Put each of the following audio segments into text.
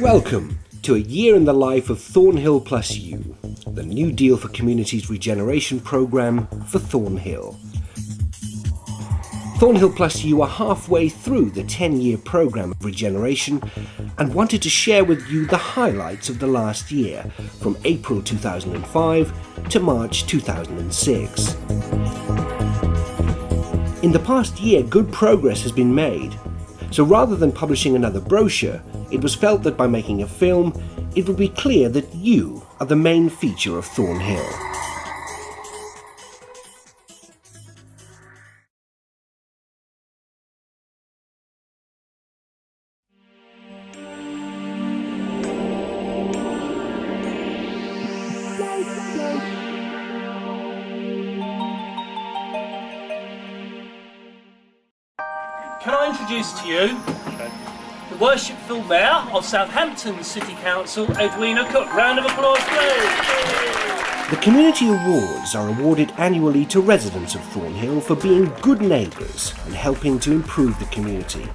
Welcome to a year in the life of Thornhill Plus You, the New Deal for Communities Regeneration programme for Thornhill. Thornhill Plus You are halfway through the 10-year programme of regeneration and wanted to share with you the highlights of the last year, from April 2005 to March 2006. In the past year, good progress has been made. So rather than publishing another brochure, it was felt that by making a film, it would be clear that you are the main feature of Thornhill. Can I introduce to you the Worshipful Mayor of Southampton City Council, Edwina Cook. Round of applause, please. The Community Awards are awarded annually to residents of Thornhill for being good neighbours and helping to improve the community.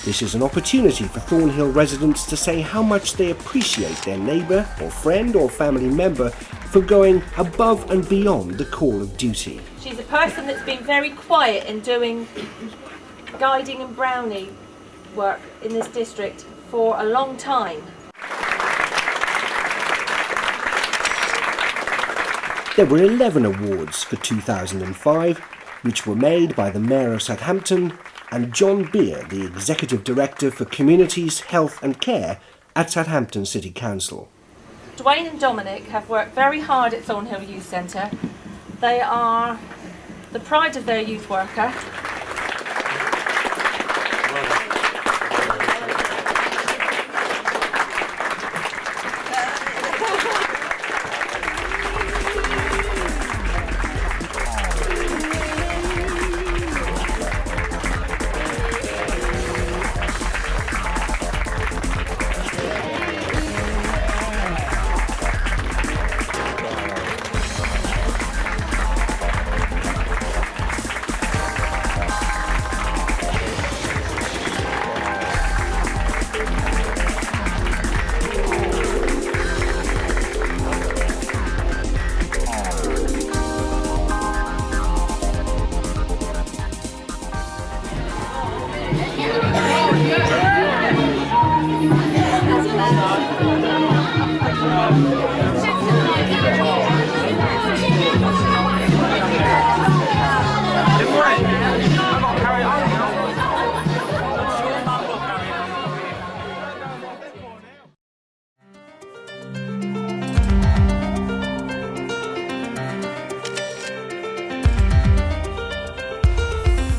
This is an opportunity for Thornhill residents to say how much they appreciate their neighbour or friend or family member for going above and beyond the call of duty. She's a person that's been very quiet in doing guiding and brownie work in this district for a long time. There were 11 awards for 2005, which were made by the Mayor of Southampton and John Beer, the Executive Director for Communities, Health and Care at Southampton City Council. Dwayne and Dominic have worked very hard at Thornhill Youth Centre. They are the pride of their youth worker.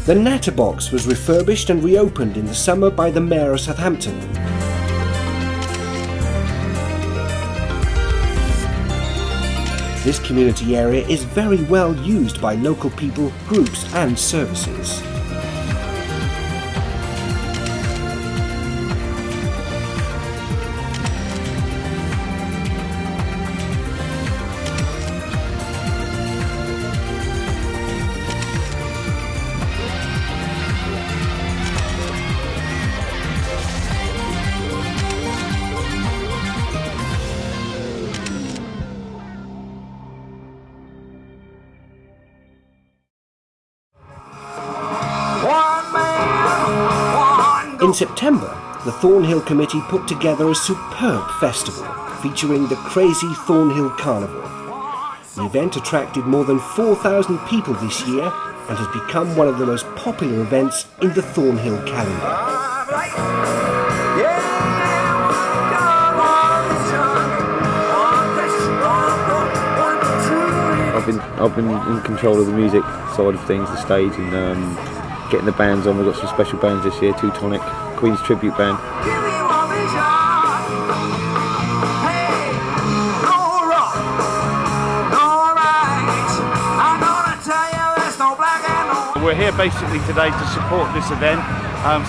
The Natterbox was refurbished and reopened in the summer by the Mayor of Southampton. This community area is very well used by local people, groups and services. In September, the Thornhill Committee put together a superb festival featuring the Crazy Thornhill Carnival. The event attracted more than 4,000 people this year and has become one of the most popular events in the Thornhill calendar. I've been in control of the music side of things, the stage, and getting the bands on. We've got some special bands this year, Teutonic, Queen's Tribute Band. We're here basically today to support this event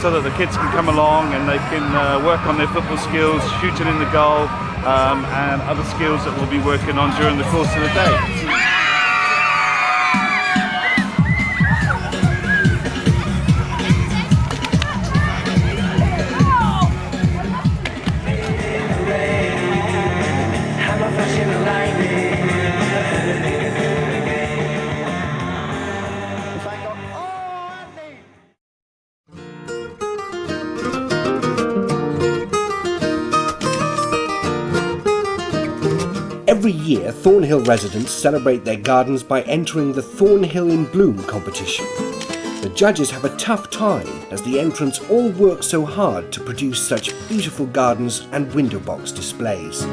so that the kids can come along and they can work on their football skills, shooting in the goal, and other skills that we'll be working on during the course of the day. year, Thornhill residents celebrate their gardens by entering the Thornhill in Bloom competition. The judges have a tough time as the entrants all work so hard to produce such beautiful gardens and window box displays.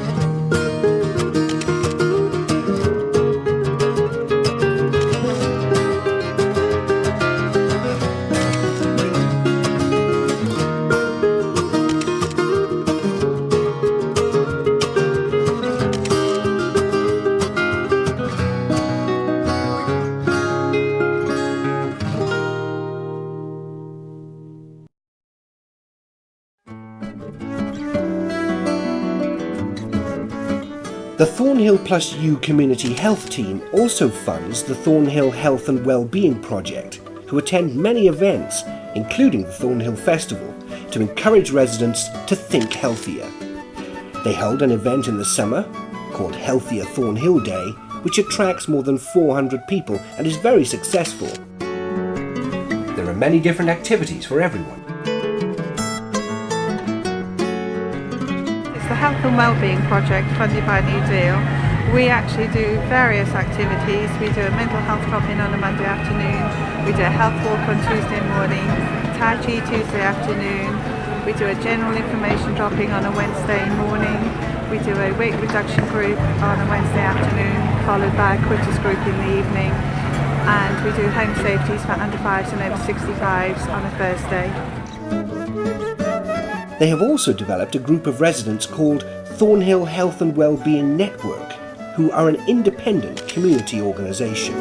The Thornhill Plus U Community Health Team also funds the Thornhill Health and Wellbeing Project, who attend many events, including the Thornhill Festival, to encourage residents to think healthier. They hold an event in the summer, called Healthier Thornhill Day, which attracts more than 400 people and is very successful. There are many different activities for everyone. The Health and Wellbeing Project funded by New Deal. We actually do various activities. We do a mental health drop-in on a Monday afternoon, we do a health walk on Tuesday morning, Tai Chi Tuesday afternoon, we do a general information drop-in on a Wednesday morning, we do a weight reduction group on a Wednesday afternoon, followed by a quitters group in the evening, and we do home safeties for under 5s and over 65s on a Thursday. They have also developed a group of residents called Thornhill Health and Wellbeing Network, who are an independent community organisation.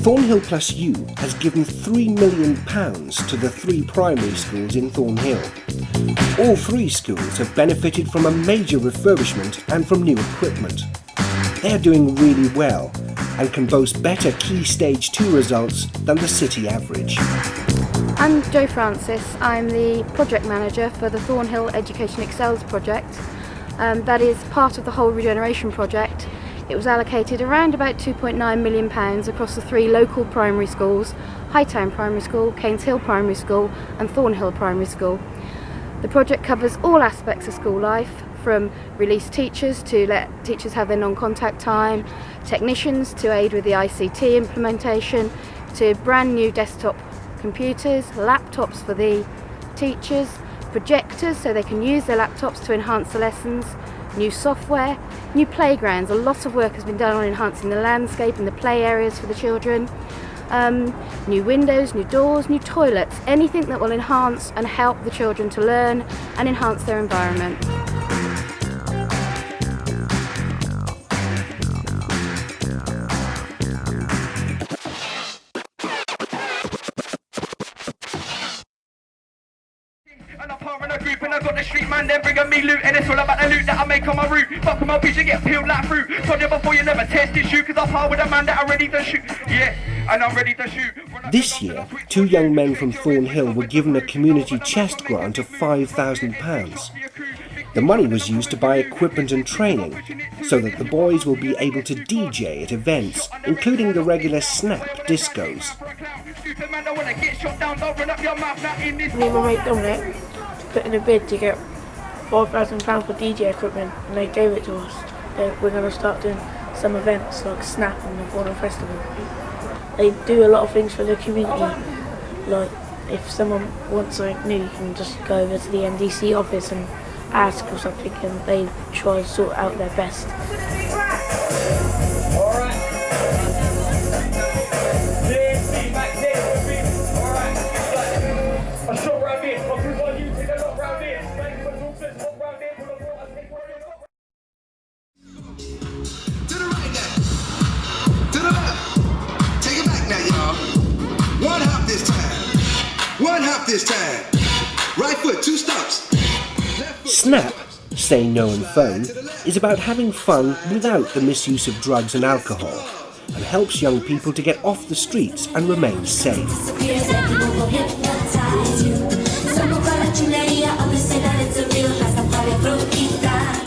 Thornhill Plus U has given £3 million to the 3 primary schools in Thornhill. All 3 schools have benefited from a major refurbishment and from new equipment. They are doing really well and can boast better Key Stage 2 results than the city average. I'm Jo Francis. I'm the project manager for the Thornhill Education Excels project. That is part of the whole Regeneration project. It was allocated around about £2.9 million across the 3 local primary schools, Hightown Primary School, Canes Hill Primary School and Thornhill Primary School. The project covers all aspects of school life, from release teachers to let teachers have their non-contact time, technicians to aid with the ICT implementation, to brand new desktop computers, laptops for the teachers, projectors so they can use their laptops to enhance the lessons, new software, new playgrounds. A lot of work has been done on enhancing the landscape and the play areas for the children. New windows, new doors, new toilets, anything that will enhance and help the children to learn and enhance their environment. And I'm part of a group and I got the street man, they're bringing me loot. And it's all about the loot that I make on my route. Fuck with my bitch and get peeled like fruit. Told you before you never test this shoot, cause I'm part with a man that I'm ready to shoot. Yeah, and I'm ready to shoot. This year, 2 young men from Thornhill were given a community chest grant of £5,000. The money was used to buy equipment and training, so that the boys will be able to DJ at events, including the regular Snap discos. Me and my mate Dominic put in a bid to get £5,000 for DJ equipment, and they gave it to us. We're going to start doing some events like Snap and the Thornhill Festival. They do a lot of things for the community, like if someone wants something new, you can just go over to the NDC office and ask or something, and they try to sort out their best. To the right now, to the left, take it back now, y'all. One hop. One hop this time. Right foot, 2 stumps. Snap, Say No and Phone, is about having fun without the misuse of drugs and alcohol, and helps young people to get off the streets and remain safe.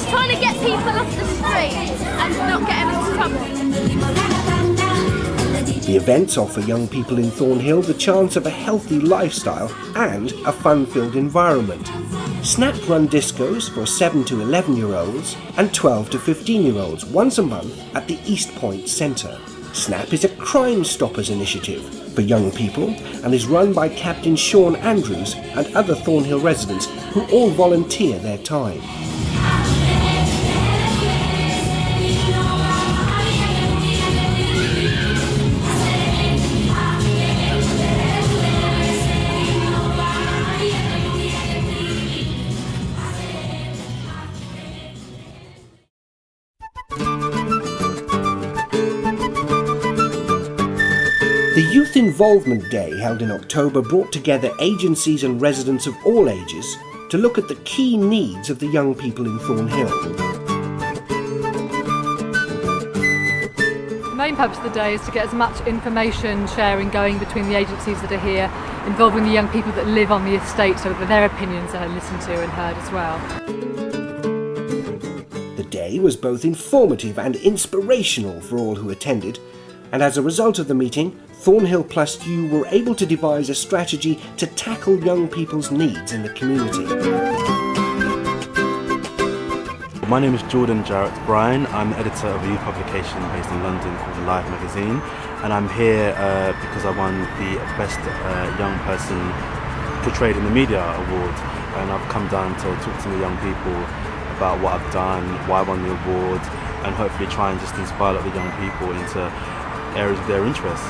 Trying to get people off the streets and not get them into trouble. The events offer young people in Thornhill the chance of a healthy lifestyle and a fun-filled environment. Snap run discos for 7 to 11-year-olds and 12 to 15-year-olds once a month at the East Point Centre. Snap is a Crime Stoppers initiative for young people and is run by Captain Sean Andrews and other Thornhill residents who all volunteer their time. The Youth Involvement Day held in October brought together agencies and residents of all ages to look at the key needs of the young people in Thornhill. The main purpose of the day is to get as much information sharing going between the agencies that are here, involving the young people that live on the estate so that their opinions are listened to and heard as well. The day was both informative and inspirational for all who attended, and as a result of the meeting, Thornhill Plus U were able to devise a strategy to tackle young people's needs in the community. My name is Jordan Jarrett Bryan. I'm the editor of a youth publication based in London called The Live magazine, and I'm here because I won the Best Young Person Portrayed in the Media award, and I've come down to talk to the young people about what I've done, why I won the award, and hopefully try and just inspire a lot of the young people into areas of their interest.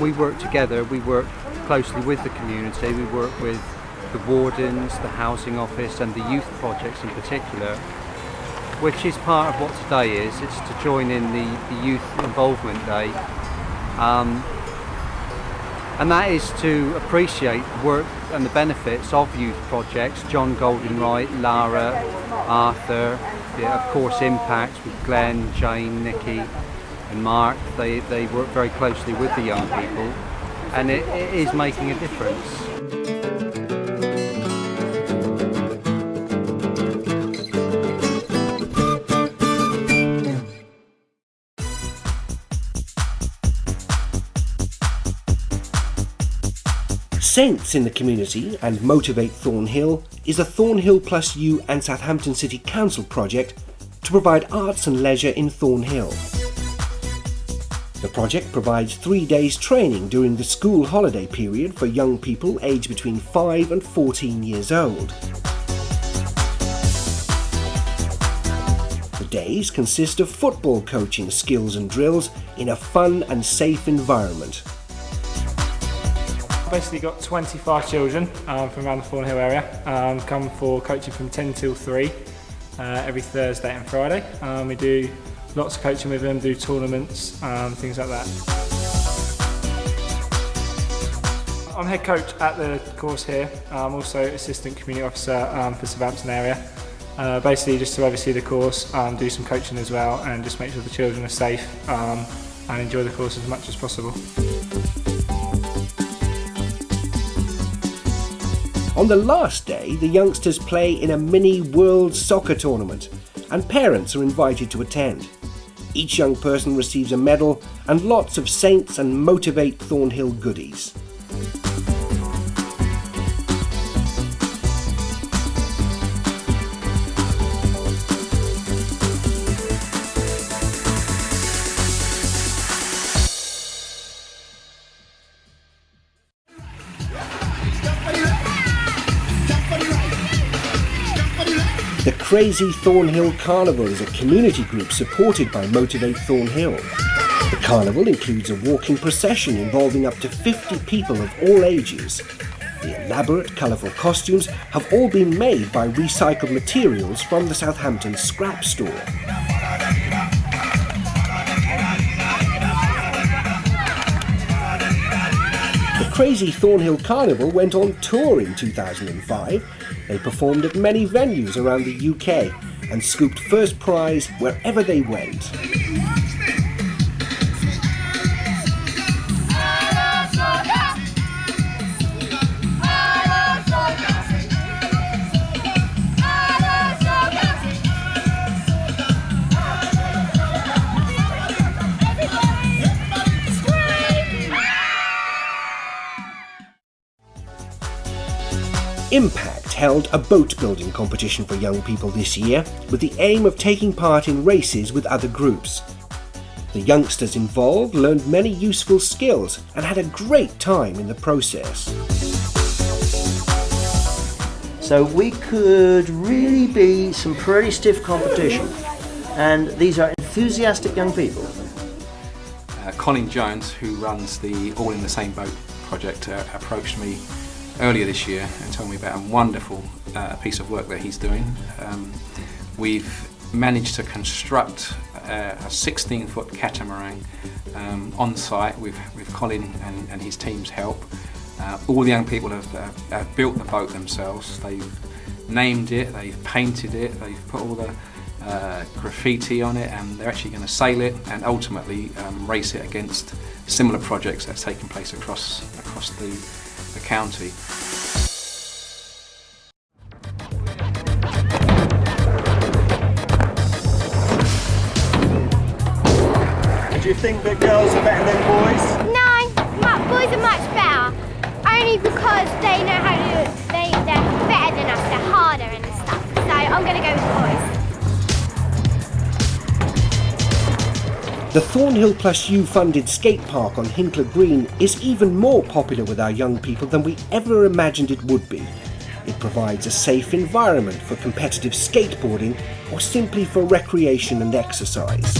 We work together, we work closely with the community, we work with the wardens, the housing office and the youth projects in particular, which is part of what today is. It's to join in the Youth Involvement Day, and that is to appreciate the work and the benefits of youth projects. John Goldenwright, Lara, Arthur, of course Impact with Glenn, Jane, Nikki and Mark. They work very closely with the young people, and it is making a difference. Saints in the community and Motivate Thornhill is a Thornhill Plus U and Southampton City Council project to provide arts and leisure in Thornhill. The project provides 3 days training during the school holiday period for young people aged between 5 and 14 years old. The days consist of football coaching skills and drills in a fun and safe environment. Basically got 25 children from around the Thornhill area, come for coaching from 10 till 3 every Thursday and Friday. We do lots of coaching with them, do tournaments, things like that. I'm head coach at the course here. I'm also assistant community officer for Southampton area. Basically just to oversee the course, do some coaching as well, and just make sure the children are safe and enjoy the course as much as possible. On the last day, the youngsters play in a mini World Soccer tournament, and parents are invited to attend. Each young person receives a medal and lots of Saints and Motivate Thornhill goodies. The Crazy Thornhill Carnival is a community group supported by Motivate Thornhill. The carnival includes a walking procession involving up to 50 people of all ages. The elaborate, colourful costumes have all been made by recycled materials from the Southampton scrap store. crazy Thornhill Carnival went on tour in 2005. They performed at many venues around the UK and scooped first prize wherever they went. Impact held a boat building competition for young people this year with the aim of taking part in races with other groups. The youngsters involved learned many useful skills and had a great time in the process. So we could really be some pretty stiff competition, and these are enthusiastic young people. Colin Jones, who runs the All in the Same Boat project, approached me earlier this year and told me about a wonderful piece of work that he's doing. We've managed to construct a 16-foot catamaran on site with Colin and his team's help. All the young people have built the boat themselves. They've named it, they've painted it, they've put all the graffiti on it, and they're actually going to sail it and ultimately race it against similar projects that's taking place across the county. Do you think that girls are better than boys? No, boys are much better. Only because they know how to, they're better than us, they're harder and stuff. So I'm going to go with boys. The Thornhill Plus U funded skate park on Hinkler Green is even more popular with our young people than we ever imagined it would be. It provides a safe environment for competitive skateboarding or simply for recreation and exercise.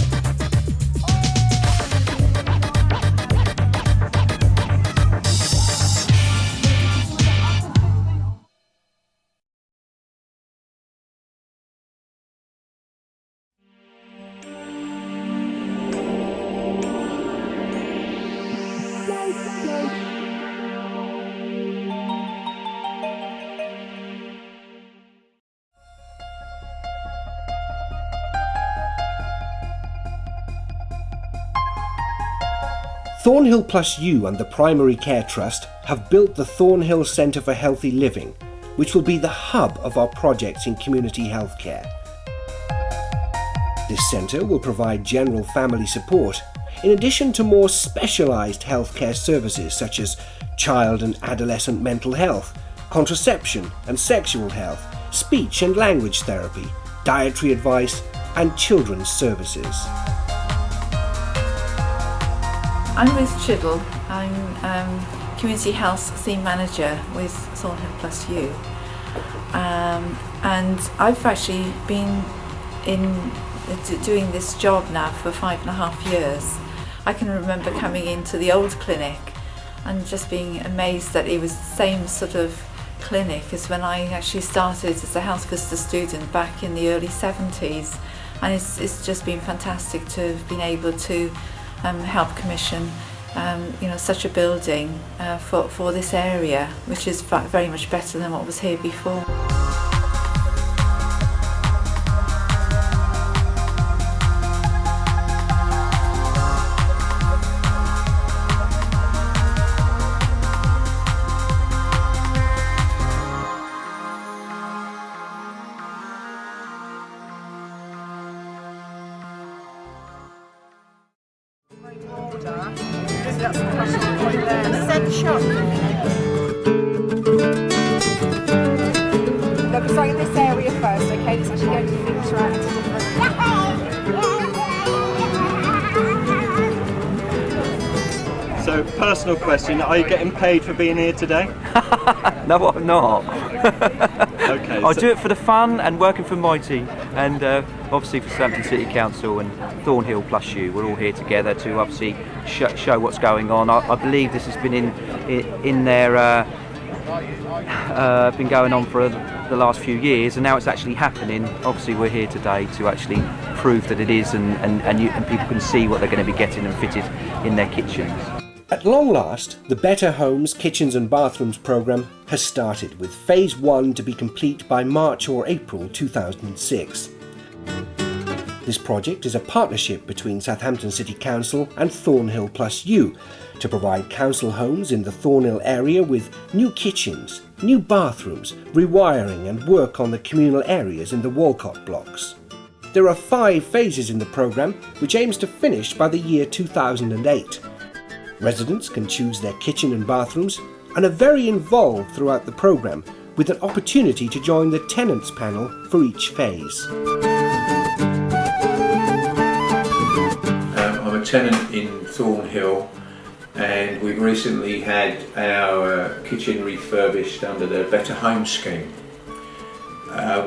Thornhill Plus U and the Primary Care Trust have built the Thornhill Centre for Healthy Living, which will be the hub of our projects in community healthcare. This centre will provide general family support, in addition to more specialised healthcare services such as child and adolescent mental health, contraception and sexual health, speech and language therapy, dietary advice and children's services. I'm Ruth Chiddle. I'm Community Health Theme Manager with Thornhill Plus U. And I've actually been doing this job now for 5.5 years. I can remember coming into the old clinic and just being amazed that it was the same sort of clinic as when I actually started as a health visitor student back in the early 70s. And it's just been fantastic to have been able to help commission such a building for this area, which is very much better than what was here before. They'll be starting in this area first, okay? It's actually going to filter out into different... So, personal question, are you getting paid for being here today? No, I'm not. Okay. I do it for the fun and working for Mighty, and obviously for Southampton City Council and Thornhill Plus U. We're all here together to obviously show what's going on. I believe this has been in there, been going on for the last few years, and now it's actually happening. Obviously, we're here today to actually prove that it is, and people can see what they're going to be getting and fitted in their kitchens. At long last, the Better Homes, Kitchens and Bathrooms programme has started, with Phase 1 to be complete by March or April 2006. This project is a partnership between Southampton City Council and Thornhill Plus U to provide council homes in the Thornhill area with new kitchens, new bathrooms, rewiring and work on the communal areas in the Walcott blocks. There are 5 phases in the programme, which aims to finish by the year 2008. Residents can choose their kitchen and bathrooms and are very involved throughout the programme, with an opportunity to join the tenants panel for each phase. I'm a tenant in Thornhill, and we've recently had our kitchen refurbished under the Better Home scheme.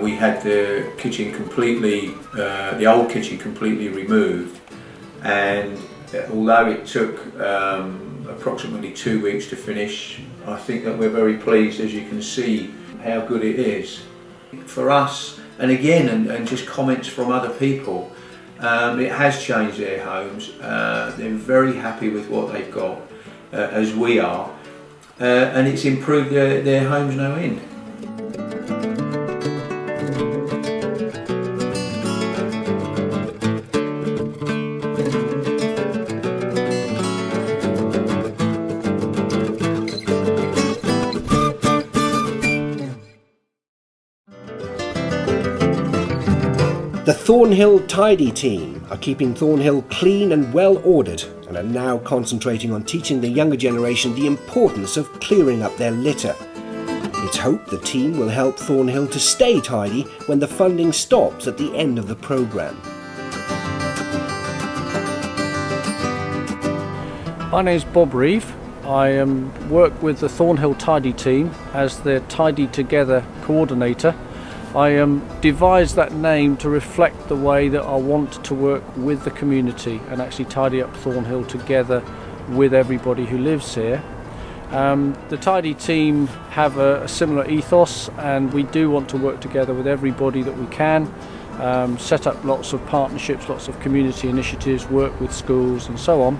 We had the kitchen completely, the old kitchen completely removed, and although it took approximately 2 weeks to finish, I think that we're very pleased, as you can see, how good it is. For us, and again, and just comments from other people, it has changed their homes. They're very happy with what they've got, as we are, and it's improved their homes no end. The Thornhill Tidy team are keeping Thornhill clean and well ordered, and are now concentrating on teaching the younger generation the importance of clearing up their litter. It's hoped the team will help Thornhill to stay tidy when the funding stops at the end of the programme. My name is Bob Reeve. I work with the Thornhill Tidy team as the Tidy Together coordinator. I devised that name to reflect the way that I want to work with the community and actually tidy up Thornhill together with everybody who lives here. The Tidy team have a similar ethos, and we do want to work together with everybody that we can, set up lots of partnerships, lots of community initiatives, work with schools and so on,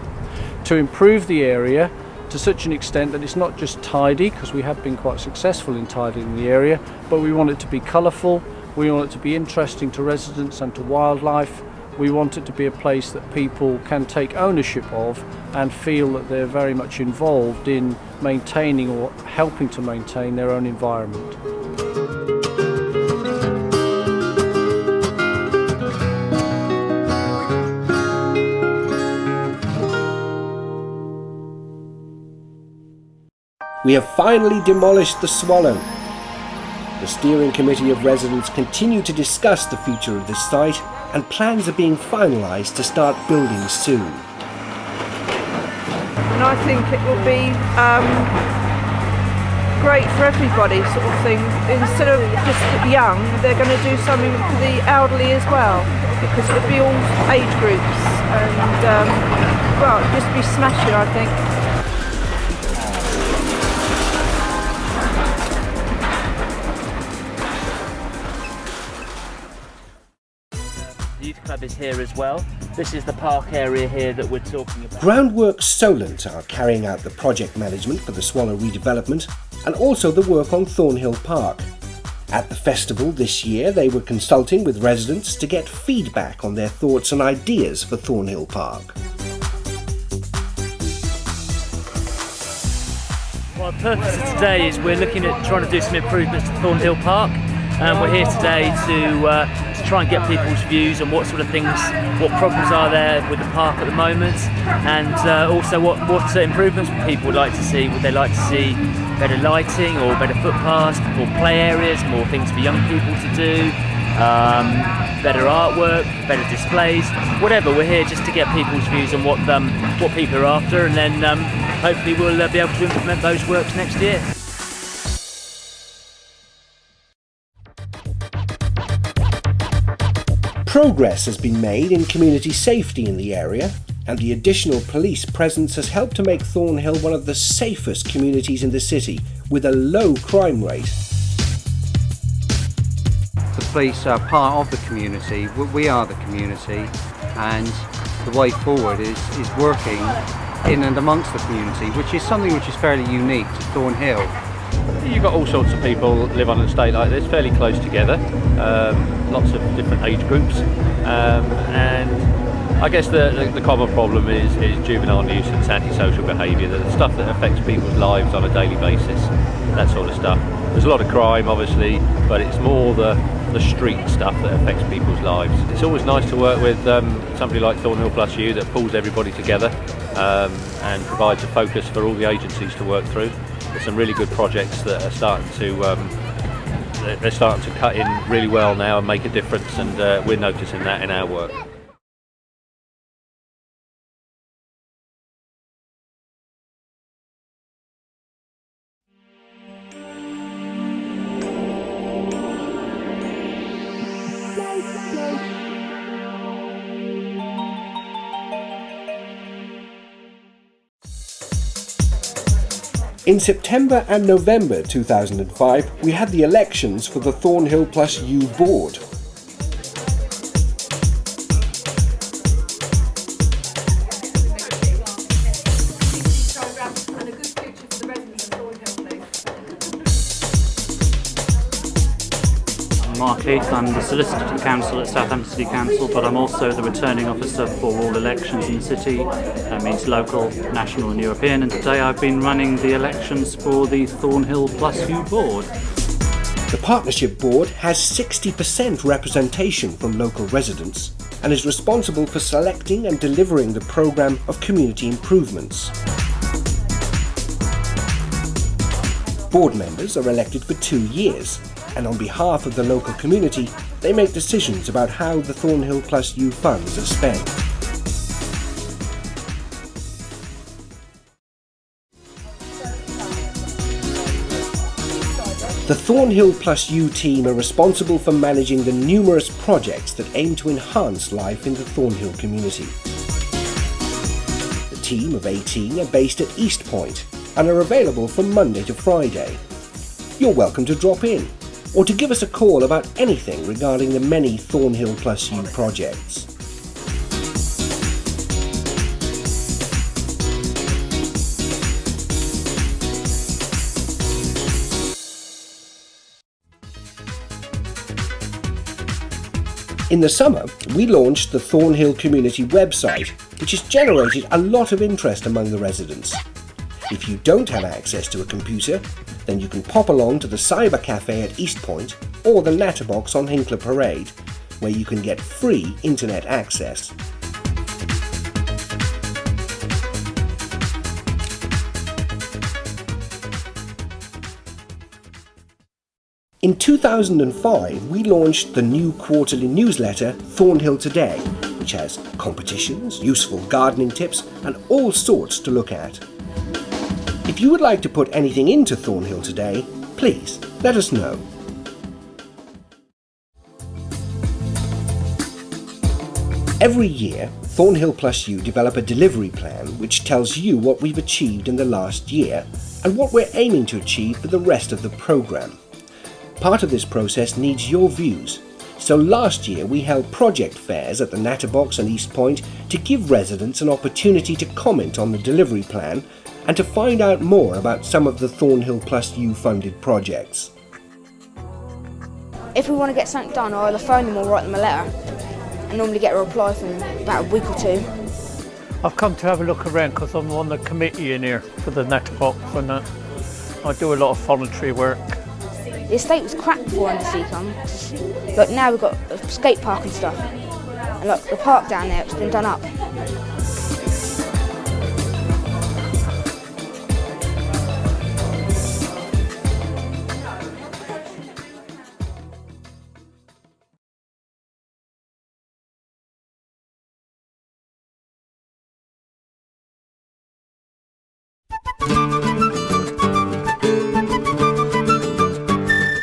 to improve the area to such an extent that it's not just tidy, because we have been quite successful in tidying the area, but we want it to be colourful, we want it to be interesting to residents and to wildlife. We want it to be a place that people can take ownership of and feel that they're very much involved in maintaining or helping to maintain their own environment. We have finally demolished the Swallow. The steering committee of residents continue to discuss the future of this site, and plans are being finalised to start building soon. And I think it will be great for everybody, sort of thing. Instead of just the young, they're going to do something for the elderly as well, because it would be all age groups, and well, it'd just be smashing, I think. Youth Club is here as well. This is the park area here that we're talking about. Groundworks Solent are carrying out the project management for the Swallow redevelopment, and also the work on Thornhill Park. At the festival this year, they were consulting with residents to get feedback on their thoughts and ideas for Thornhill Park. Well, the purpose of today is we're looking at trying to do some improvements to Thornhill Park. We're here today to try and get people's views on what sort of things, what problems are there with the park at the moment, and also what improvements people would like to see. Would they like to see better lighting, or better footpaths, more play areas, more things for young people to do, better artwork, better displays, whatever. We're here just to get people's views on what people are after, and then hopefully we'll be able to implement those works next year. Progress has been made in community safety in the area, and the additional police presence has helped to make Thornhill one of the safest communities in the city, with a low crime rate. The police are part of the community, we are the community, and the way forward is working in and amongst the community, which is something which is fairly unique to Thornhill. You've got all sorts of people live on an estate like this, fairly close together, lots of different age groups, and I guess the common problem is juvenile nuisance, antisocial behaviour, the stuff that affects people's lives on a daily basis, that sort of stuff. There's a lot of crime obviously, but it's more the street stuff that affects people's lives. It's always nice to work with somebody like Thornhill Plus You that pulls everybody together and provides a focus for all the agencies to work through. There's some really good projects that are starting to cut in really well now and make a difference, and we're noticing that in our work. In September and November 2005, we had the elections for the Thornhill Plus You board. Mark Heath, I'm the Solicitor to the Council at Southampton City Council, but I'm also the returning officer for all elections in the city. That means local, national and European, and today I've been running the elections for the Thornhill Plus You board. The Partnership Board has 60% representation from local residents and is responsible for selecting and delivering the programme of community improvements. Board members are elected for 2 years, and on behalf of the local community, they make decisions about how the Thornhill Plus You funds are spent. The Thornhill Plus You team are responsible for managing the numerous projects that aim to enhance life in the Thornhill community. The team of 18 are based at East Point and are available from Monday to Friday. You're welcome to drop in, or to give us a call about anything regarding the many Thornhill Plus You projects. In the summer, we launched the Thornhill Community website, which has generated a lot of interest among the residents. If you don't have access to a computer, then you can pop along to the Cyber Cafe at East Point or the Natterbox on Hinkler Parade, where you can get free internet access. In 2005, we launched the new quarterly newsletter Thornhill Today, which has competitions, useful gardening tips and all sorts to look at. If you would like to put anything into Thornhill Today, please let us know. Every year, Thornhill Plus You develop a delivery plan which tells you what we've achieved in the last year and what we're aiming to achieve for the rest of the programme. Part of this process needs your views, so last year we held project fairs at the Natterbox and East Point to give residents an opportunity to comment on the delivery plan and to find out more about some of the Thornhill Plus You funded projects. If we want to get something done, I'll either phone them or write them a letter. I normally get a reply from about a week or two. I've come to have a look around because I'm on the committee in here for the Natterbox and I do a lot of voluntary work. The estate was crap before Undersea come, but now we've got a skate park and stuff. And look, the park down there, it's been done up.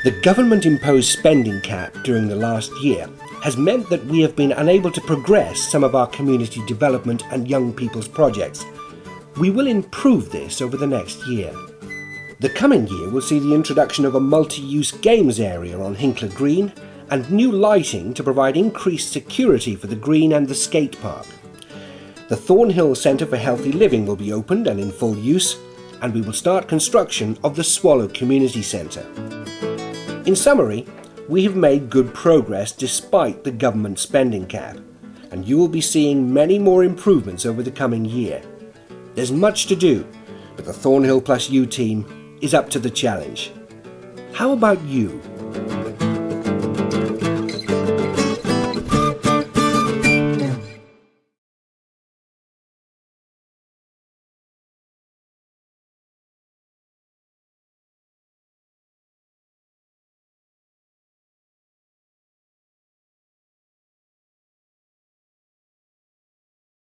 The government-imposed spending cap during the last year has meant that we have been unable to progress some of our community development and young people's projects. We will improve this over the next year. The coming year will see the introduction of a multi-use games area on Hinkler Green and new lighting to provide increased security for the green and the skate park. The Thornhill Centre for Healthy Living will be opened and in full use, and we will start construction of the Swallow Community Centre. In summary, we have made good progress despite the government spending cap, and you will be seeing many more improvements over the coming year. There's much to do, but the Thornhill Plus U team is up to the challenge. How about you?